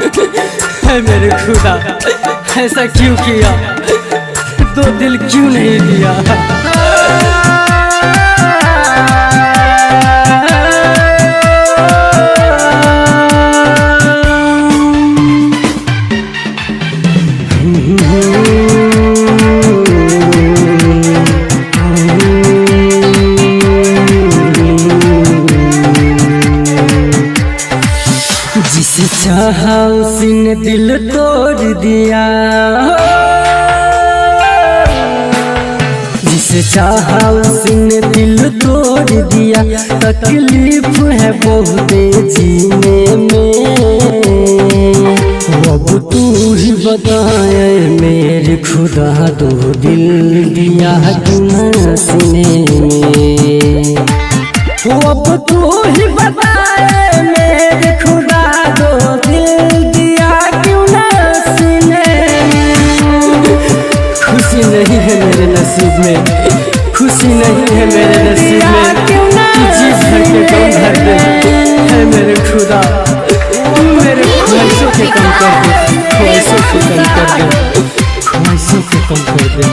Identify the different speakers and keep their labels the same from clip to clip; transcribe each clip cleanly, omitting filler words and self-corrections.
Speaker 1: है मेरे खुदा, ऐसा क्यों किया, दो दिल क्यों नहीं दिया। जिसे चाहा उसी ने दिल तोड़ दिया, जिसे चाहा उसी ने दिल तोड़ दिया। तकलीफ है बहुत जीने में, अब तू ही बताए मेरे खुदा, दो दिल दिया क्यों सीने में। अब तू ही बताए मेरे खुदा, दो दिल दिया क्यों सीने में। खुशी नहीं है मेरे नसीब में, खुशी नहीं है मेरे नसीब में, तू जी भर के गम भर दे है मेरे खुदा। तू मेरे ख्वाहिशों के कम कर दे, ख्वाहिशों के कम कर दे, ख्वाहिशों के कम कर दे।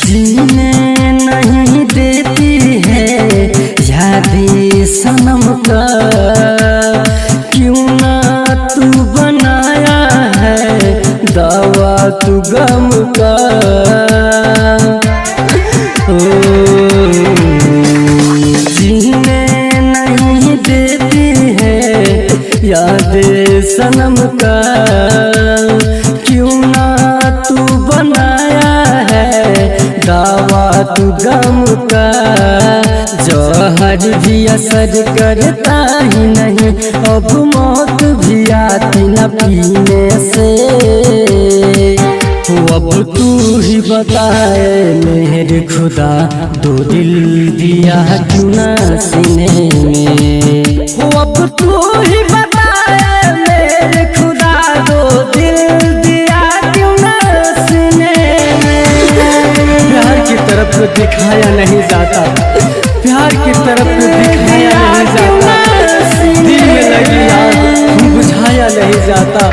Speaker 1: जीने नहीं देती है यादें सनम का, क्यों ना तू बनाया है दावा तू गम का। जीने नहीं देती है यादें सनम का, क्यों ना तू बनाया है दावा तू गम का। जहर भी असर करता ही नहीं, अब मौत भी आती न पीने से। अब तू ही बताए मेरे खुदा, दो दिल दिया क्यों न सीने में। अब तू ही बताए मेरे खुदा, दो दिल दिया क्यों न सीने में। प्यार की तरफ दिखाया नहीं जाता, प्यार की तरफ दिखाया नहीं जाता, दिल में लगी आग बुझाया नहीं जाता।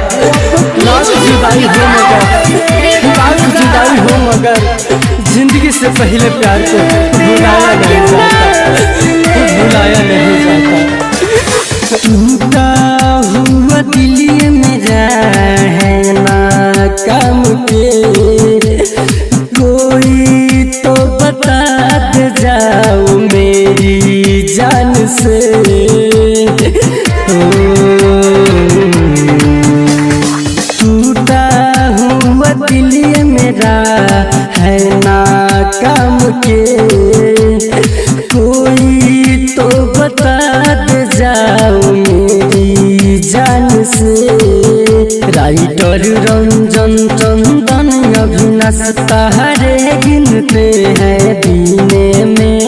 Speaker 1: लाख जुदाई हो मगर, लाख जुदाई हो मगर, जिंदगी से पहले प्यार को भुलाया नहीं जाता, भुलाया नहीं जाता। टूटा हुआ दिल मेरा है ना काम के, कोई तो बता दे जाओ मेरी जान से। टूटा हुआ दिल मेरा है ना काम के, कोई तो बता दे जाओ मेरी जान से। राइटर रंजन चंदन अभिनाश तारे गिनते हैं दीने में।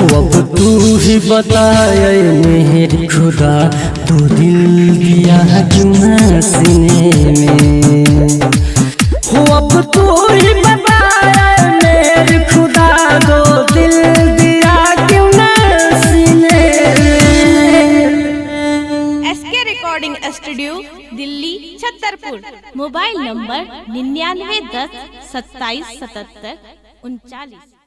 Speaker 1: अब तू ही बताए मेरे खुदा, दो दिल दिया क्यों न सीने में। अब तू ही बताए मेरे खुदा, दो दिल दिया क्यों न सीने में।
Speaker 2: SK recording studio Delhi Chhatarpur. Mobile number 9910 27 77 39।